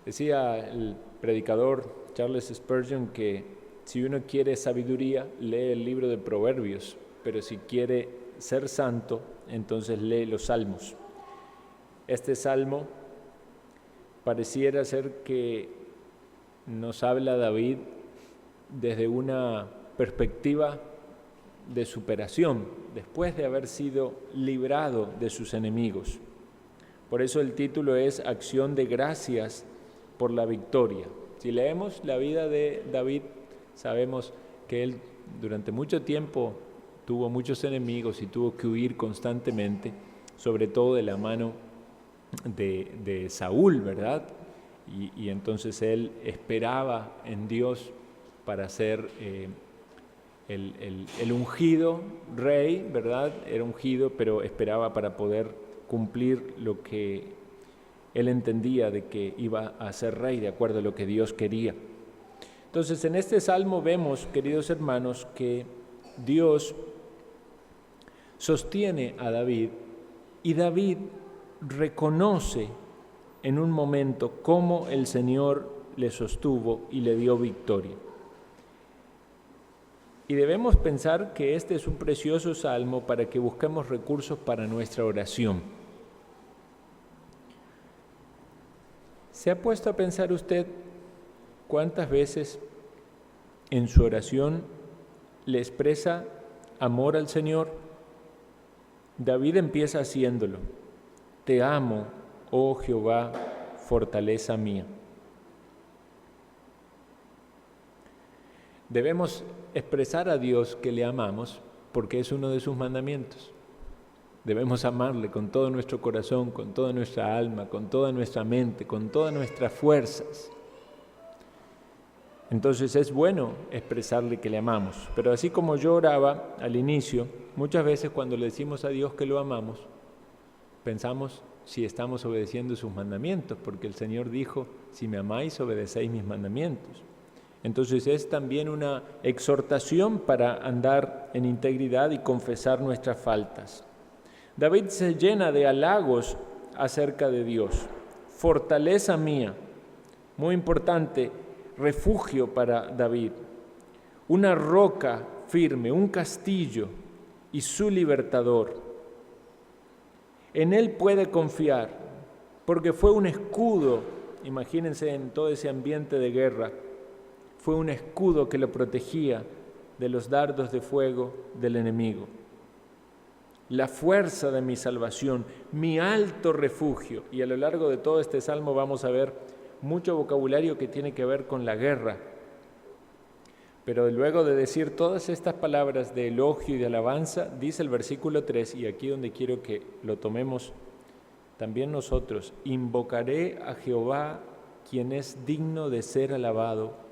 Decía el predicador Charles Spurgeon que si uno quiere sabiduría, lee el libro de Proverbios, pero si quiere ser santo, entonces lee los Salmos. Este salmo pareciera ser que nos habla David desde una perspectiva de superación, después de haber sido librado de sus enemigos. Por eso el título es Acción de Gracias por la Victoria. Si leemos la vida de David, sabemos que él durante mucho tiempo tuvo muchos enemigos y tuvo que huir constantemente, sobre todo de la mano de Saúl, ¿verdad? Y entonces él esperaba en Dios para ser el ungido rey, ¿verdad? Era ungido, pero esperaba para poder cumplir lo que él entendía de que iba a ser rey de acuerdo a lo que Dios quería. Entonces, en este salmo vemos, queridos hermanos, que Dios sostiene a David y David reconoce en un momento cómo el Señor le sostuvo y le dio victoria. Y debemos pensar que este es un precioso salmo para que busquemos recursos para nuestra oración. ¿Se ha puesto a pensar usted cuántas veces en su oración le expresa amor al Señor? David empieza haciéndolo. Te amo, oh Jehová, fortaleza mía. Debemos expresar a Dios que le amamos porque es uno de sus mandamientos. Debemos amarle con todo nuestro corazón, con toda nuestra alma, con toda nuestra mente, con todas nuestras fuerzas. Entonces es bueno expresarle que le amamos. Pero así como yo oraba al inicio, muchas veces cuando le decimos a Dios que lo amamos, pensamos si estamos obedeciendo sus mandamientos, porque el Señor dijo, si me amáis, obedecéis mis mandamientos. Entonces es también una exhortación para andar en integridad y confesar nuestras faltas. David se llena de halagos acerca de Dios. Fortaleza mía, muy importante, refugio para David. Una roca firme, un castillo y su libertador. En él puede confiar, porque fue un escudo, imagínense en todo ese ambiente de guerra, fue un escudo que lo protegía de los dardos de fuego del enemigo. La fuerza de mi salvación, mi alto refugio. Y a lo largo de todo este salmo vamos a ver mucho vocabulario que tiene que ver con la guerra. Pero luego de decir todas estas palabras de elogio y de alabanza, dice el versículo 3, y aquí donde quiero que lo tomemos también nosotros, invocaré a Jehová, quien es digno de ser alabado,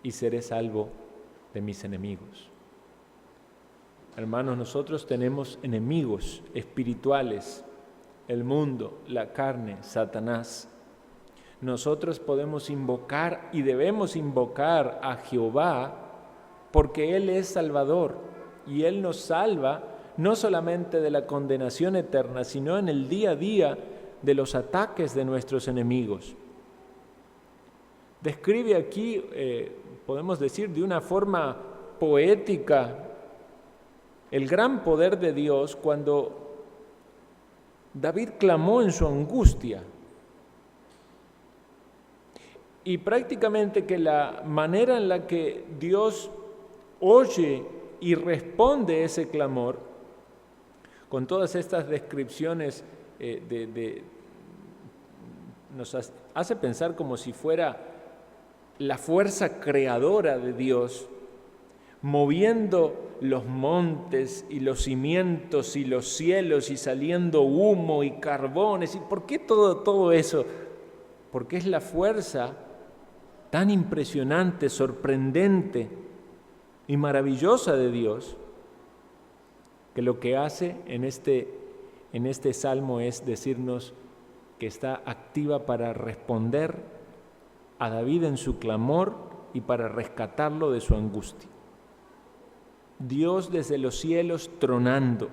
y seré salvo de mis enemigos. Hermanos, nosotros tenemos enemigos espirituales, el mundo, la carne, Satanás. Nosotros podemos invocar y debemos invocar a Jehová porque Él es Salvador y Él nos salva no solamente de la condenación eterna, sino en el día a día de los ataques de nuestros enemigos. Describe aquí, podemos decir de una forma poética, el gran poder de Dios cuando David clamó en su angustia. Y prácticamente que la manera en la que Dios oye y responde ese clamor, con todas estas descripciones nos hace pensar como si fuera la fuerza creadora de Dios, moviendo los montes y los cimientos y los cielos y saliendo humo y carbones. ¿Y por qué todo eso? Porque es la fuerza tan impresionante, sorprendente y maravillosa de Dios, que lo que hace en este salmo es decirnos que está activa para responder a David en su clamor y para rescatarlo de su angustia. Dios desde los cielos tronando,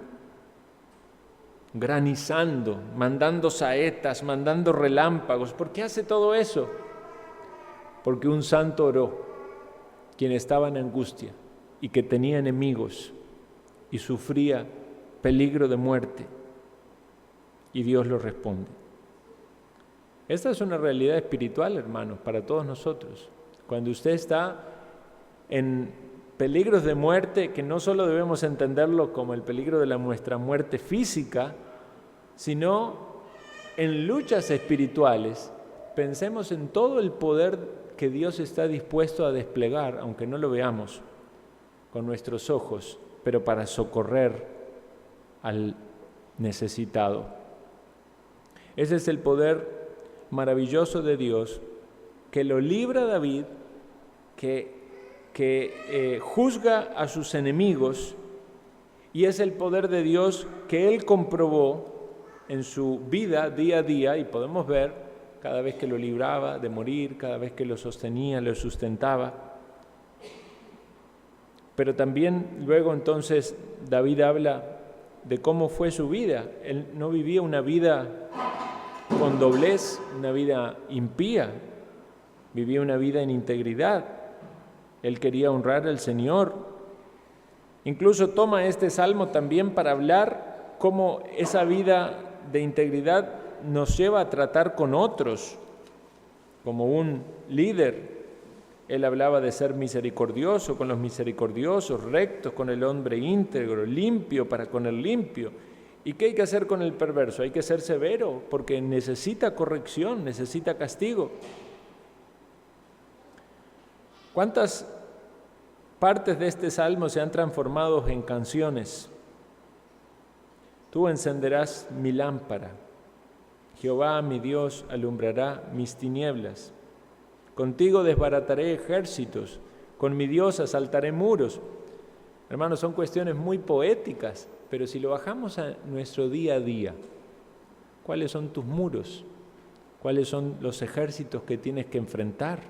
granizando, mandando saetas, mandando relámpagos. ¿Por qué hace todo eso? Porque un santo oró, quien estaba en angustia y que tenía enemigos y sufría peligro de muerte, y Dios lo responde. Esta es una realidad espiritual, hermanos, para todos nosotros. Cuando usted está en peligros de muerte, que no solo debemos entenderlo como el peligro de nuestra muerte física, sino en luchas espirituales, pensemos en todo el poder que Dios está dispuesto a desplegar, aunque no lo veamos con nuestros ojos, pero para socorrer al necesitado. Ese es el poder maravilloso de Dios que lo libra a David, que juzga a sus enemigos, y es el poder de Dios que él comprobó en su vida día a día, y podemos ver cada vez que lo libraba de morir, cada vez que lo sostenía, lo sustentaba. Pero también luego entonces David habla de cómo fue su vida. Él no vivía una vida con doblez, una vida impía, vivía una vida en integridad. Él quería honrar al Señor. Incluso toma este salmo también para hablar cómo esa vida de integridad nos lleva a tratar con otros. Como un líder, él hablaba de ser misericordioso con los misericordiosos, rectos con el hombre íntegro, limpio para con el limpio. ¿Y qué hay que hacer con el perverso? Hay que ser severo, porque necesita corrección, necesita castigo. ¿Cuántas partes de este salmo se han transformado en canciones? Tú encenderás mi lámpara, Jehová mi Dios alumbrará mis tinieblas. Contigo desbarataré ejércitos, con mi Dios asaltaré muros. Hermanos, son cuestiones muy poéticas, pero si lo bajamos a nuestro día a día, ¿cuáles son tus muros? ¿Cuáles son los ejércitos que tienes que enfrentar?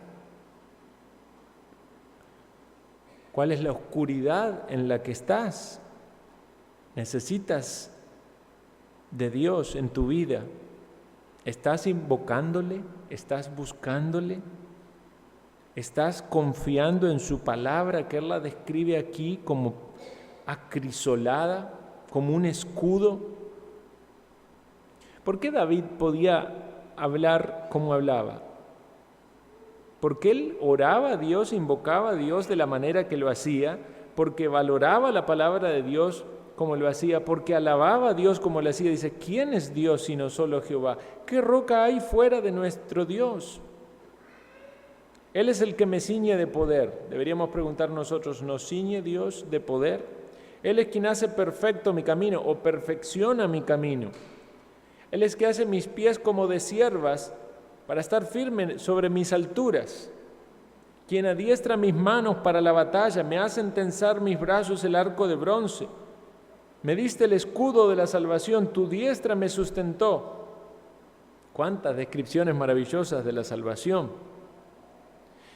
¿Cuál es la oscuridad en la que estás? ¿Necesitas de Dios en tu vida? ¿Estás invocándole? ¿Estás buscándole? ¿Estás confiando en su palabra, que Él la describe aquí como acrisolada, como un escudo? ¿Por qué David podía hablar como hablaba? Porque él oraba a Dios, invocaba a Dios de la manera que lo hacía, porque valoraba la palabra de Dios como lo hacía, porque alababa a Dios como lo hacía. Dice, ¿quién es Dios sino solo Jehová? ¿Qué roca hay fuera de nuestro Dios? Él es el que me ciñe de poder. Deberíamos preguntar nosotros, ¿nos ciñe Dios de poder? Él es quien hace perfecto mi camino o perfecciona mi camino. Él es que hace mis pies como de ciervas para estar firme sobre mis alturas. Quien adiestra mis manos para la batalla, me hacen tensar mis brazos el arco de bronce. Me diste el escudo de la salvación, tu diestra me sustentó. Cuántas descripciones maravillosas de la salvación.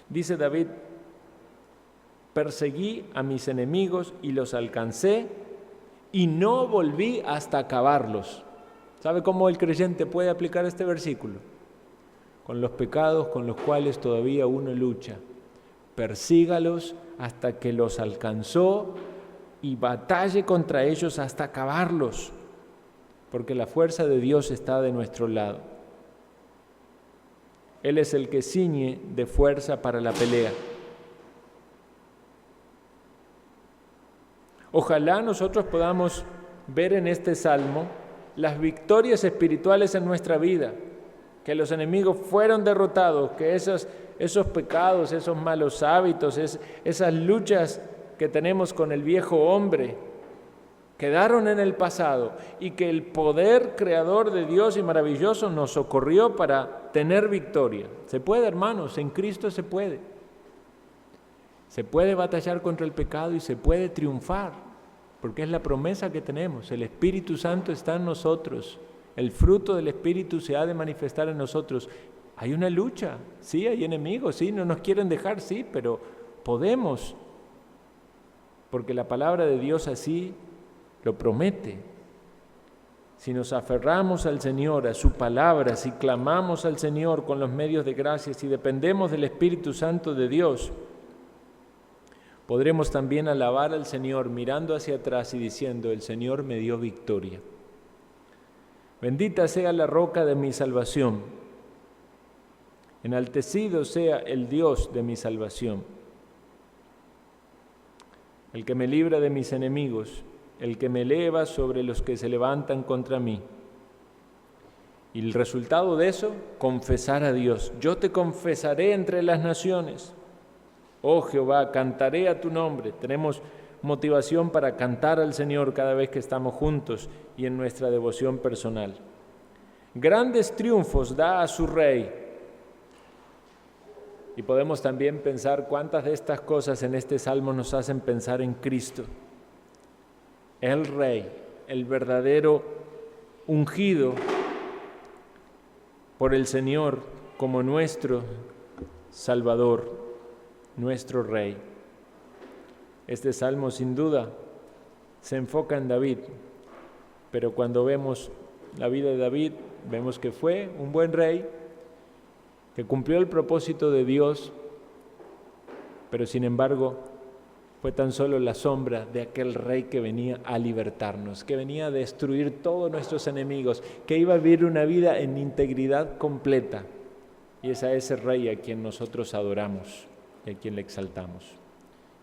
Dice David, perseguí a mis enemigos y los alcancé y no volví hasta acabarlos. ¿Sabe cómo el creyente puede aplicar este versículo? Con los pecados con los cuales todavía uno lucha. Persígalos hasta que los alcanzó y batalle contra ellos hasta acabarlos, porque la fuerza de Dios está de nuestro lado. Él es el que ciñe de fuerza para la pelea. Ojalá nosotros podamos ver en este salmo las victorias espirituales en nuestra vida, que los enemigos fueron derrotados, que esos pecados, esos malos hábitos, esas luchas que tenemos con el viejo hombre, quedaron en el pasado y que el poder creador de Dios y maravilloso nos socorrió para tener victoria. Se puede, hermanos, en Cristo se puede. Se puede batallar contra el pecado y se puede triunfar, porque es la promesa que tenemos. El Espíritu Santo está en nosotros. El fruto del Espíritu se ha de manifestar en nosotros. Hay una lucha, sí, hay enemigos, sí, no nos quieren dejar, sí, pero podemos, porque la palabra de Dios así lo promete. si nos aferramos al Señor, a su palabra, si clamamos al Señor con los medios de gracia, si dependemos del Espíritu Santo de Dios, podremos también alabar al Señor mirando hacia atrás y diciendo: el Señor me dio victoria. Bendita sea la roca de mi salvación. Enaltecido sea el Dios de mi salvación. El que me libra de mis enemigos, el que me eleva sobre los que se levantan contra mí. Y el resultado de eso, confesar a Dios. Yo te confesaré entre las naciones. Oh Jehová, cantaré a tu nombre. Tenemos motivación para cantar al Señor cada vez que estamos juntos y en nuestra devoción personal. Grandes triunfos da a su Rey. Y podemos también pensar cuántas de estas cosas en este salmo nos hacen pensar en Cristo. El Rey, el verdadero ungido por el Señor como nuestro Salvador, nuestro Rey. Este salmo sin duda se enfoca en David, pero cuando vemos la vida de David, vemos que fue un buen rey, que cumplió el propósito de Dios, pero sin embargo fue tan solo la sombra de aquel rey que venía a libertarnos, que venía a destruir todos nuestros enemigos, que iba a vivir una vida en integridad completa. Y es a ese rey a quien nosotros adoramos y a quien le exaltamos.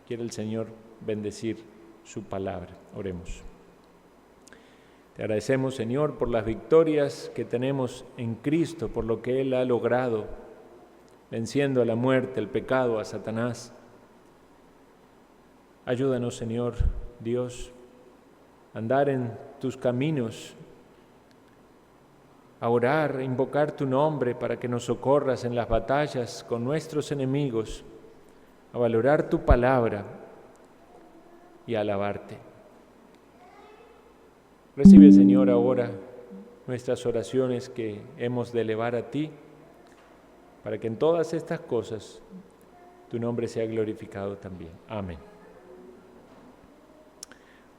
Quiere el Señor bendecir su palabra. Oremos. Te agradecemos, Señor, por las victorias que tenemos en Cristo, por lo que Él ha logrado, venciendo a la muerte, al pecado, a Satanás. Ayúdanos, Señor Dios, a andar en tus caminos, a orar, a invocar tu nombre para que nos socorras en las batallas con nuestros enemigos, a valorar tu palabra y a alabarte. Recibe, Señor, ahora nuestras oraciones que hemos de elevar a ti, para que en todas estas cosas tu nombre sea glorificado también. Amén.